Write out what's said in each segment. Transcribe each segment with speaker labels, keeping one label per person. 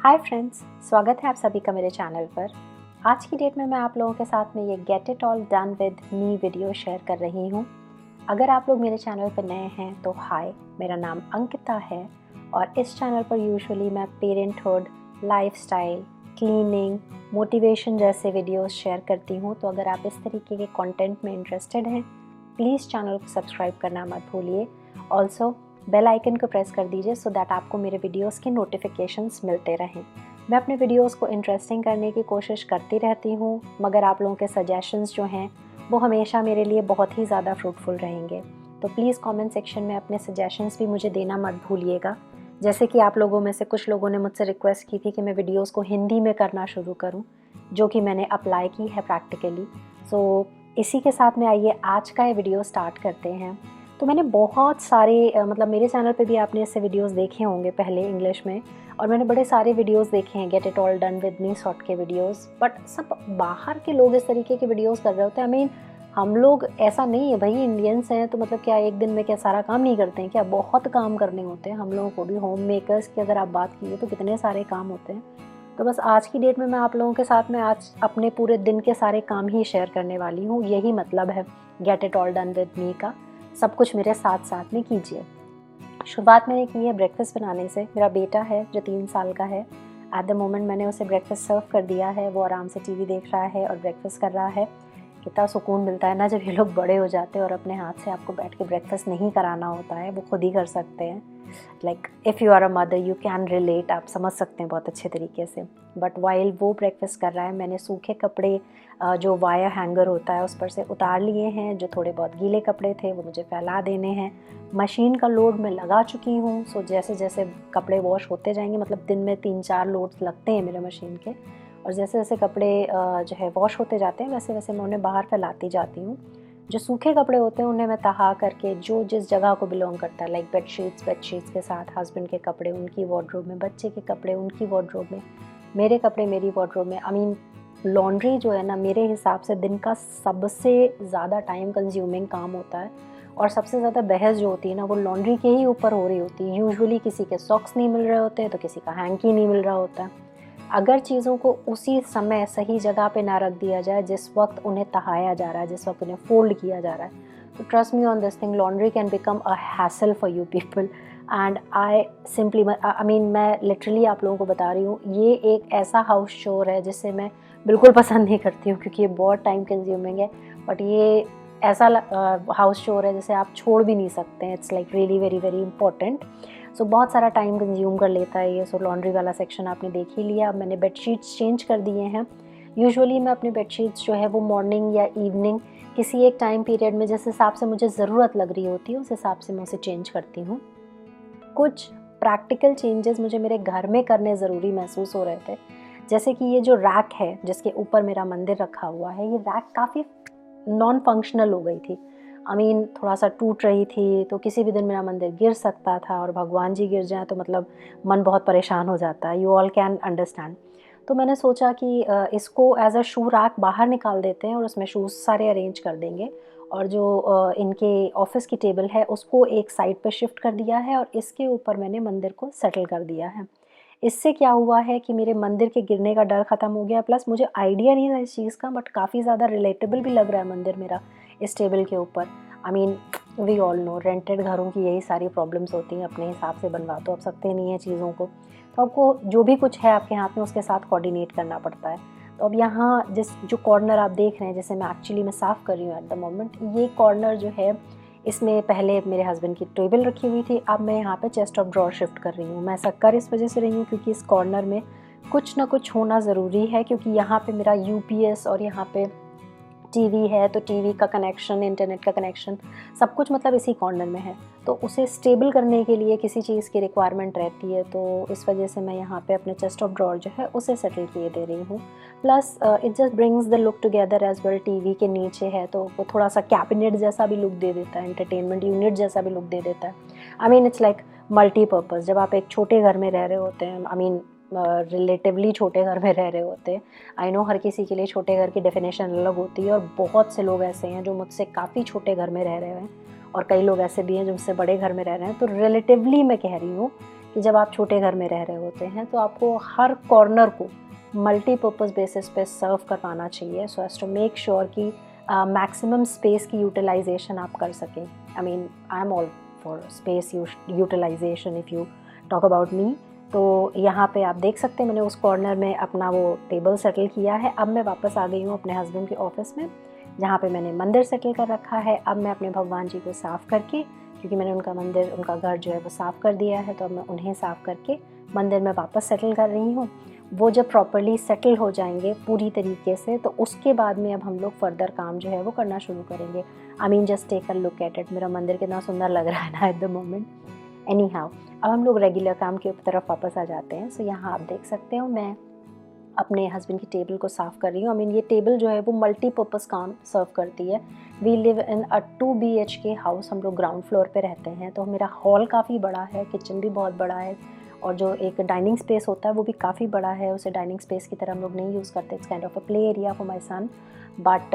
Speaker 1: Hi friends, स्वागत है आप सभी का मेरे चैनल पर। आज की डेट में मैं आप लोगों के साथ में ये get it all done with me video share कर रही हूँ। अगर आप लोग मेरे चैनल पर नए हैं तो हाय, मेरा नाम अंकिता है और इस चैनल पर यूजुअली मैं पेरेंटहुड, लाइफस्टाइल, क्लीनिंग, मोटिवेशन जैसे वीडियोस शेयर करती हूँ। तो अगर आप इस तरीके के कंटेंट में इंटरेस्टेड हैं, प्लीज़ चैनल को सब्सक्राइब करना मत भूलिए। ऑल्सो बेल आइकन को प्रेस कर दीजिए सो दैट आपको मेरे वीडियोस के नोटिफिकेशंस मिलते रहें। मैं अपने वीडियोस को इंटरेस्टिंग करने की कोशिश करती रहती हूँ, मगर आप लोगों के सजेशंस जो हैं वो हमेशा मेरे लिए बहुत ही ज़्यादा फ्रूटफुल रहेंगे। तो प्लीज़ कमेंट सेक्शन में अपने सजेशंस भी मुझे देना मत भूलिएगा। जैसे कि आप लोगों में से कुछ लोगों ने मुझसे रिक्वेस्ट की थी कि मैं वीडियोज़ को हिंदी में करना शुरू करूँ, जो कि मैंने अप्लाई की है प्रैक्टिकली। सो इसी के साथ में आइए आज का ये वीडियो स्टार्ट करते हैं। तो मैंने बहुत सारे मतलब मेरे चैनल पे भी आपने ऐसे वीडियोस देखे होंगे पहले इंग्लिश में, और मैंने बड़े सारे वीडियोस देखे हैं get it all done with me sort के वीडियोस। बट सब बाहर के लोग इस तरीके के वीडियोस कर रहे होते हैं। हम लोग ऐसा नहीं है भाई, इंडियंस हैं तो मतलब क्या एक दिन में क्या सारा काम नहीं करते हैं क्या? बहुत काम करने होते हैं हम लोगों को भी। होम मेकर्स की अगर आप बात कीजिए तो कितने सारे काम होते हैं। तो बस आज की डेट में मैं आप लोगों के साथ में आज अपने पूरे दिन के सारे काम ही शेयर करने वाली हूँ। यही मतलब है get it all done with me का। सब कुछ मेरे साथ साथ में कीजिए। शुरुआत मैंने की है ब्रेकफास्ट बनाने से। मेरा बेटा है जो 3 साल का है। एट द मोमेंट मैंने उसे ब्रेकफास्ट सर्व कर दिया है। वो आराम से टीवी देख रहा है और ब्रेकफास्ट कर रहा है। कितना सुकून मिलता है ना जब ये लोग बड़े हो जाते हैं और अपने हाथ से आपको बैठ के ब्रेकफास्ट नहीं कराना होता है, वो खुद ही कर सकते हैं। Like if you are a mother you can relate, आप समझ सकते हैं बहुत अच्छे तरीके से। बट वाइल वो ब्रेकफास्ट कर रहा है, मैंने सूखे कपड़े जो वायर हैंगर होता है उस पर से उतार लिए हैं। जो थोड़े बहुत गीले कपड़े थे वो मुझे फैला देने हैं। मशीन का लोड मैं लगा चुकी हूँ। सो जैसे जैसे कपड़े वॉश होते जाएंगे, मतलब दिन में 3-4 लोड्स लगते हैं मेरे मशीन के, और जैसे जैसे कपड़े जो है वॉश होते जाते हैं वैसे वैसे मैं उन्हें बाहर फैलाती जाती हूँ। जो सूखे कपड़े होते हैं उन्हें मैं तहा करके जो जिस जगह को बिलोंग करता है, लाइक बेडशीट्स के साथ, हस्बैंड के कपड़े उनकी वार्डरोब में, बच्चे के कपड़े उनकी वार्डरोब में, मेरे कपड़े मेरी वार्डरोब में। लॉन्ड्री जो है ना, मेरे हिसाब से दिन का सबसे ज़्यादा टाइम कंज्यूमिंग काम होता है। और सबसे ज़्यादा बहस जो होती है ना वो लॉन्ड्री के ही ऊपर हो रही होती है। यूजुअली किसी के सॉक्स नहीं मिल रहे होते तो किसी का हैंकी नहीं मिल रहा होता है। अगर चीज़ों को उसी समय सही जगह पे ना रख दिया जाए जिस वक्त उन्हें तहाया जा रहा है, जिस वक्त उन्हें फोल्ड किया जा रहा है, तो trust me on this thing, laundry can become a hassle for you people. And I simply मैं लिटरली आप लोगों को बता रही हूँ, ये एक ऐसा हाउस चोर है जिसे मैं बिल्कुल पसंद नहीं करती हूँ क्योंकि ये बहुत टाइम कंज्यूमिंग है। बट ये ऐसा हाउस चोर है जिसे आप छोड़ भी नहीं सकते हैं। It's like really very very important. So बहुत सारा टाइम कंज्यूम कर लेता है ये। सो लॉन्ड्री वाला सेक्शन आपने देख ही लिया। अब मैंने बेडशीट्स चेंज कर दिए हैं। यूजुअली मैं अपने बेडशीट्स जो है वो मॉर्निंग या इवनिंग किसी एक टाइम पीरियड में जिस हिसाब से मुझे ज़रूरत लग रही होती है उस हिसाब से मैं उसे चेंज करती हूँ। कुछ प्रैक्टिकल चेंजेस मुझे मेरे घर में करने ज़रूरी महसूस हो रहे थे। जैसे कि ये जो रैक है जिसके ऊपर मेरा मंदिर रखा हुआ है, ये रैक काफ़ी नॉन फंक्शनल हो गई थी। थोड़ा सा टूट रही थी, तो किसी भी दिन मेरा मंदिर गिर सकता था, और भगवान जी गिर जाएं तो मतलब मन बहुत परेशान हो जाता है। You all can understand. तो मैंने सोचा कि इसको एज अ शू रैक बाहर निकाल देते हैं और उसमें शूज़ सारे अरेंज कर देंगे। और जो इनके ऑफिस की टेबल है उसको एक साइड पर शिफ्ट कर दिया है और इसके ऊपर मैंने मंदिर को सेटल कर दिया है। इससे क्या हुआ है कि मेरे मंदिर के गिरने का डर ख़त्म हो गया। प्लस मुझे आइडिया नहीं था इस चीज़ का, बट काफ़ी ज़्यादा रिलेटेबल भी लग रहा है मंदिर मेरा इस टेबल के ऊपर। वी ऑल नो रेंटेड घरों की यही सारी प्रॉब्लम्स होती हैं। अपने हिसाब से बनवा तो आप सकते नहीं हैं चीज़ों को, तो आपको जो भी कुछ है आपके हाथ में उसके साथ कोऑर्डिनेट करना पड़ता है। तो अब यहाँ जो कॉर्नर आप देख रहे हैं, जैसे मैं साफ़ कर रही हूँ एट द मोमेंट, ये कॉर्नर जो है इसमें पहले मेरे हस्बैंड की टेबल रखी हुई थी। अब मैं यहाँ पे चेस्ट ऑफ ड्रॉर शिफ्ट कर रही हूँ। मैं ऐसा कर इस वजह से रही हूँ क्योंकि इस कॉर्नर में कुछ ना कुछ होना ज़रूरी है, क्योंकि यहाँ पे मेरा यूपीएस और यहाँ पे टीवी है, तो टीवी का कनेक्शन, इंटरनेट का कनेक्शन, सब कुछ मतलब इसी कॉर्नर में है। तो उसे स्टेबल करने के लिए किसी चीज़ की रिक्वायरमेंट रहती है, तो इस वजह से मैं यहाँ पे अपने चेस्ट ऑफ ड्रॉर जो है उसे सेटल किए दे रही हूँ। Plus it just brings the look together as well. TV के नीचे है तो वो थोड़ा सा कैबिनेट जैसा भी लुक दे देता है, एंटरटेनमेंट यूनिट जैसा भी लुक दे देता है। It's like multipurpose. जब आप एक छोटे घर में रह रहे होते हैं, रिलेटिवली छोटे घर में रह रहे होते हैं, आई नो हर किसी के लिए छोटे घर की डेफिनेशन अलग होती है, और बहुत से लोग ऐसे हैं जो मुझसे काफ़ी छोटे घर में रह रहे हैं और कई लोग ऐसे भी हैं जो मुझसे बड़े घर में रह रहे हैं। तो रिलेटिवली मैं कह रही हूँ कि जब आप छोटे घर में रह रहे होते हैं तो आपको हर कॉर्नर को मल्टीपर्पज़ बेसिस पे सर्व करवाना चाहिए, so as to make sure कि मैक्सिमम स्पेस की यूटिलाइजेशन आप कर सकें। I am all for space utilization if you talk about me. तो यहाँ पे आप देख सकते हैं मैंने उस कॉर्नर में अपना वो टेबल सेटल किया है। अब मैं वापस आ गई हूँ अपने हस्बैंड के ऑफिस में, जहाँ पे मैंने मंदिर सेटल कर रखा है। अब मैं अपने भगवान जी को साफ़ करके, क्योंकि मैंने उनका मंदिर, उनका घर जो है वो साफ़ कर दिया है, तो अब मैं उन्हें साफ़ करके मंदिर में वापस सेटल कर रही हूँ। वो जब प्रॉपर्ली सेटल हो जाएंगे पूरी तरीके से, तो उसके बाद में अब हम लोग फर्दर काम जो है वो करना शुरू करेंगे। Just take a look at it, मेरा मंदिर कितना सुंदर लग रहा है ना at the moment. Anyhow, अब हम लोग रेगुलर काम की तरफ वापस आ जाते हैं। सो यहाँ आप देख सकते हो मैं अपने हस्बैंड की टेबल को साफ़ कर रही हूँ। ये टेबल जो है वो मल्टीपर्पज़ काम सर्व करती है। We live in a 2 BHK house, हम लोग ग्राउंड फ्लोर पे रहते हैं, तो मेरा हॉल काफ़ी बड़ा है, किचन भी बहुत बड़ा है, और जो एक डाइनिंग स्पेस होता है वो भी काफ़ी बड़ा है। उसे डाइनिंग स्पेस की तरह हम लोग नहीं यूज़ करते, it's kind of a play area for my son. But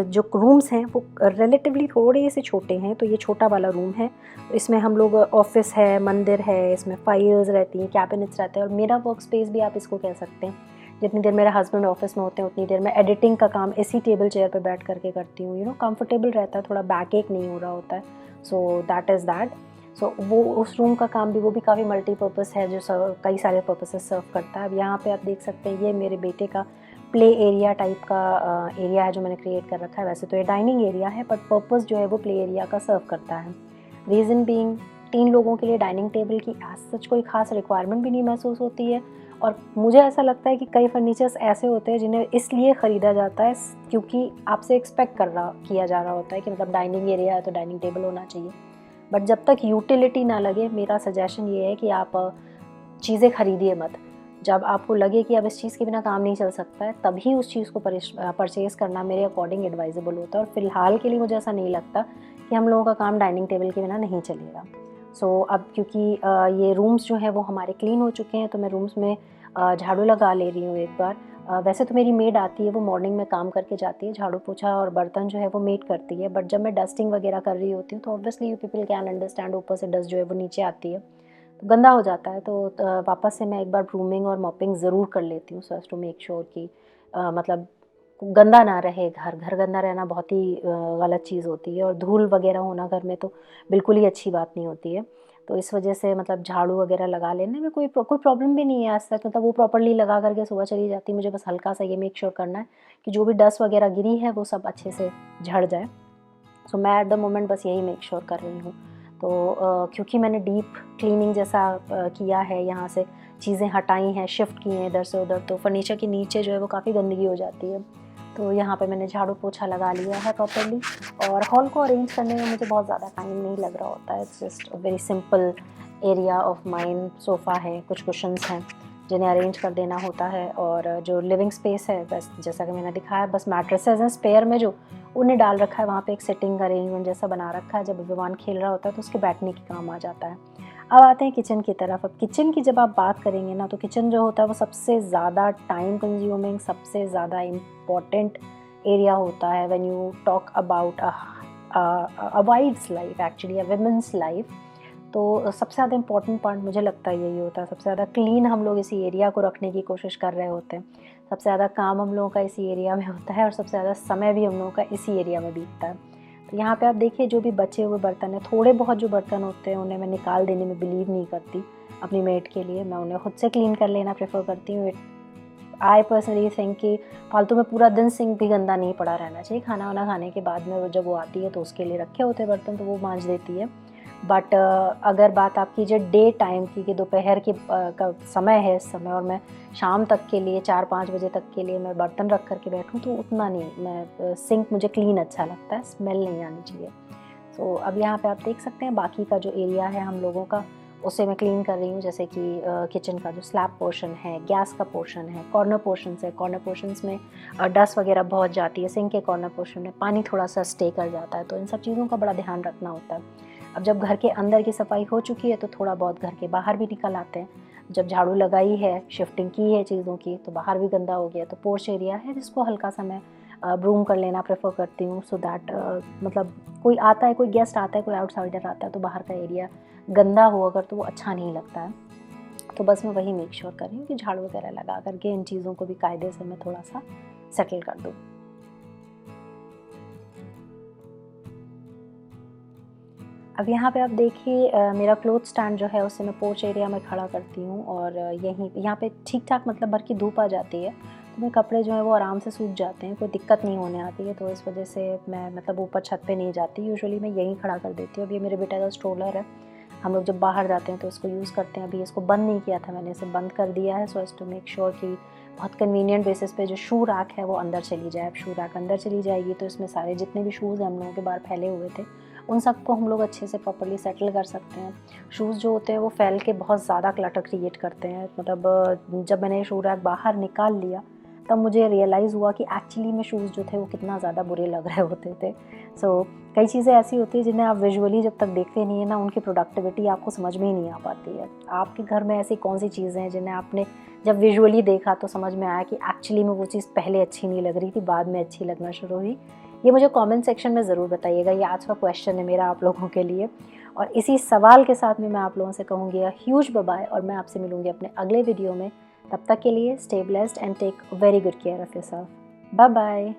Speaker 1: जो रूम्स हैं वो रिलेटिवली थोड़े से छोटे हैं, तो ये छोटा वाला रूम है। इसमें हम लोग ऑफिस है, मंदिर है, इसमें फाइल्स रहती हैं, कैबिनेट्स रहते हैं, और मेरा वर्क स्पेस भी आप इसको कह सकते हैं। जितनी देर मेरा हस्बैंड ऑफिस में होते हैं उतनी देर मैं एडिटिंग का काम इसी टेबल चेयर पर बैठ करके करती हूँ। कंफर्टेबल रहता है, थोड़ा बैक एक नहीं हो रहा होता है। So that is that. So वो उस रूम का काम भी, वो भी काफ़ी मल्टीपर्पज़ है, जो कई सारे पर्पसेस सर्व करता है। अब यहाँ पे आप देख सकते हैं ये मेरे बेटे का प्ले एरिया टाइप का एरिया है जो मैंने क्रिएट कर रखा है। वैसे तो ये डाइनिंग एरिया है, बट पर्पस जो है वो प्ले एरिया का सर्व करता है। रीज़न बीइंग, 3 लोगों के लिए डाइनिंग टेबल की एज सच कोई ख़ास रिक्वायरमेंट भी नहीं महसूस होती है। और मुझे ऐसा लगता है कि कई फर्नीचर्स ऐसे होते हैं जिन्हें इसलिए ख़रीदा जाता है क्योंकि आपसे एक्सपेक्ट किया जा रहा होता है कि मतलब डाइनिंग एरिया है तो डाइनिंग टेबल होना चाहिए। बट जब तक यूटिलिटी ना लगे, मेरा सजेशन ये है कि आप चीज़ें खरीदिए मत। जब आपको लगे कि अब इस चीज़ के बिना काम नहीं चल सकता है, तभी उस चीज़ को परचेज़ करना मेरे अकॉर्डिंग एडवाइजेबल होता है। और फ़िलहाल के लिए मुझे ऐसा नहीं लगता कि हम लोगों का काम डाइनिंग टेबल के बिना नहीं चलेगा। सो अब क्योंकि ये रूम्स जो हैं वो हमारे क्लीन हो चुके हैं, तो मैं रूम्स में झाड़ू लगा ले रही हूँ एक बार। वैसे तो मेरी मेड आती है, वो मॉर्निंग में काम करके जाती है, झाड़ू पोछा और बर्तन जो है वो मेड करती है। बट जब मैं डस्टिंग वगैरह कर रही होती हूँ तो obviously you people can understand, ऊपर से डस्ट जो है वो नीचे आती है, तो गंदा हो जाता है। तो वापस से मैं एक बार ब्रूमिंग और मॉपिंग ज़रूर कर लेती हूँ, so as to make sure कि मतलब गंदा ना रहे घर। घर गंदा रहना बहुत ही गलत चीज़ होती है, और धूल वगैरह होना घर में तो बिल्कुल ही अच्छी बात नहीं होती है। तो इस वजह से मतलब झाड़ू वगैरह लगा लेने में कोई प्रॉब्लम भी नहीं है आज तक। मतलब वो प्रॉपर्ली लगा करके सुबह चली जाती, मुझे बस हल्का सा ये मेक श्योर करना है कि जो भी डस्ट वगैरह गिरी है वो सब अच्छे से झड़ जाए। सो मैं एट द मोमेंट बस यही मेक श्योर कर रही हूँ। तो क्योंकि मैंने डीप क्लीनिंग जैसा किया है, यहाँ से चीज़ें हटाई हैं, शिफ्ट की हैं इधर से उधर, तो फर्नीचर के नीचे जो है वो काफ़ी गंदगी हो जाती है। तो यहाँ पे मैंने झाड़ू पोछा लगा लिया है प्रॉपर्ली। और हॉल को अरेंज करने में मुझे बहुत ज़्यादा टाइम नहीं लग रहा होता है। It's just a very simple area of mine. Sofa है, कुछ कुशन्स हैं जिन्हें अरेंज कर देना होता है, और जो लिविंग स्पेस है बस जैसा कि मैंने दिखाया, बस मैट्रेसेस हैं स्पेयर में जो उन्हें डाल रखा है। वहाँ पे एक सिटिंग अरेंजमेंट जैसा बना रखा है, जब विवान खेल रहा होता है तो उसके बैठने के काम आ जाता है। अब आते हैं किचन की तरफ। अब किचन की जब आप बात करेंगे ना, तो किचन जो होता है वो सबसे ज़्यादा टाइम कंज्यूमिंग, सबसे ज़्यादा इम्पॉर्टेंट एरिया होता है when you talk about a wife's life, actually a women's life. तो सबसे ज़्यादा इम्पॉर्टेंट पार्ट मुझे लगता है यही होता है। सबसे ज़्यादा क्लीन हम लोग इसी एरिया को रखने की कोशिश कर रहे होते हैं, सबसे ज़्यादा काम हम लोगों का इसी एरिया में होता है, और सबसे ज़्यादा समय भी हम लोगों का इसी एरिया में बीतता है। तो यहाँ पे आप देखिए, जो भी बचे हुए बर्तन हैं, थोड़े बहुत जो बर्तन होते हैं उन्हें मैं निकाल देने में बिलीव नहीं करती अपनी मेड के लिए। मैं उन्हें खुद से क्लीन कर लेना प्रेफर करती हूँ। आई पर्सनली थिंक कि फालतू में पूरा दिन सिंक भी गंदा नहीं पड़ा रहना चाहिए। खाना वाना खाने के बाद में जब वो आती है तो उसके लिए रखे होते बर्तन तो वो मांज देती है। बट अगर बात आप कीजिए डे टाइम की, कि दोपहर की का समय है इस समय, और मैं शाम तक के लिए 4-5 बजे तक के लिए मैं बर्तन रख करके बैठूं, तो उतना नहीं। मैं सिंक मुझे क्लीन अच्छा लगता है, स्मेल नहीं आनी चाहिए। सो अब यहाँ पे आप देख सकते हैं बाकी का जो एरिया है हम लोगों का, उसे मैं क्लीन कर रही हूँ। जैसे कि किचन का जो स्लैब पोर्शन है, गैस का पोर्शन है, कॉर्नर पोर्शन है, कॉर्नर पोर्शंस में डस्ट वगैरह बहुत जाती है, सिंक के कॉर्नर पोर्शन में पानी थोड़ा सा स्टे कर जाता है, तो इन सब चीज़ों का बड़ा ध्यान रखना होता है। अब जब घर के अंदर की सफाई हो चुकी है तो थोड़ा बहुत घर के बाहर भी निकल आते हैं। जब झाड़ू लगाई है, शिफ्टिंग की है चीज़ों की, तो बाहर भी गंदा हो गया, तो पोर्च एरिया है जिसको हल्का सा मैं ब्रूम कर लेना प्रेफर करती हूँ, सो दैट मतलब कोई आता है, कोई गेस्ट आता है, कोई आउटसाइडर आता है, तो बाहर का एरिया गंदा हो अगर तो वो अच्छा नहीं लगता है। तो बस मैं वही मेक श्योर कर रही हूँ कि झाड़ू वगैरह लगा करके इन चीज़ों को भी कायदे से मैं थोड़ा सा सेटल कर दूँ। अब यहाँ पे आप देखिए मेरा क्लोथ स्टैंड जो है उससे मैं पोर्च एरिया में खड़ा करती हूँ और यहीं यहाँ पे ठीक-ठाक मतलब भर की धूप आ जाती है, तो मेरे कपड़े जो हैं वो आराम से सूख जाते हैं, कोई दिक्कत नहीं होने आती है। तो इस वजह से मैं मतलब ऊपर छत पे नहीं जाती, यूजुअली मैं यहीं खड़ा कर देती हूँ। अब ये मेरे बेटे का स्ट्रोलर है, हम लोग जब बाहर जाते हैं तो इसको यूज़ करते हैं। अभी इसको बंद नहीं किया था मैंने, इसे बंद कर दिया है so as to make sure कि बहुत कन्वीनिएंट बेसिस पे जो शू रैक है वो अंदर चली जाए। अब शू रैक अंदर चली जाएगी तो इसमें सारे जितने भी शूज़ हम लोगों के बाहर फैले हुए थे, उन सबको हम लोग अच्छे से प्रॉपर्ली सेटल कर सकते हैं। शूज़ जो होते हैं वो फैल के बहुत ज़्यादा क्लटर क्रिएट करते हैं। मतलब जब मैंने शू रैक बाहर निकाल लिया तब मुझे रियलाइज़ हुआ कि एक्चुअली में शूज़ जो थे वो कितना ज़्यादा बुरे लग रहे होते थे। सो कई चीज़ें ऐसी होती हैं जिन्हें आप विजुअली जब तक देखते नहीं हैं ना, उनकी प्रोडक्टिविटी आपको समझ में ही नहीं आ पाती है। आपके घर में ऐसी कौन सी चीज़ें हैं जिन्हें आपने जब विजुअली देखा तो समझ में आया कि एक्चुअली में वो चीज़ पहले अच्छी नहीं लग रही थी, बाद में अच्छी लगना शुरू हुई? ये मुझे कमेंट सेक्शन में ज़रूर बताइएगा। ये आज का क्वेश्चन है मेरा आप लोगों के लिए। और इसी सवाल के साथ में मैं आप लोगों से कहूँगी ह्यूज बाय-बाय और मैं आपसे मिलूँगी अपने अगले वीडियो में। तब तक के लिए stay blessed and take very good care of yourself. Bye-bye.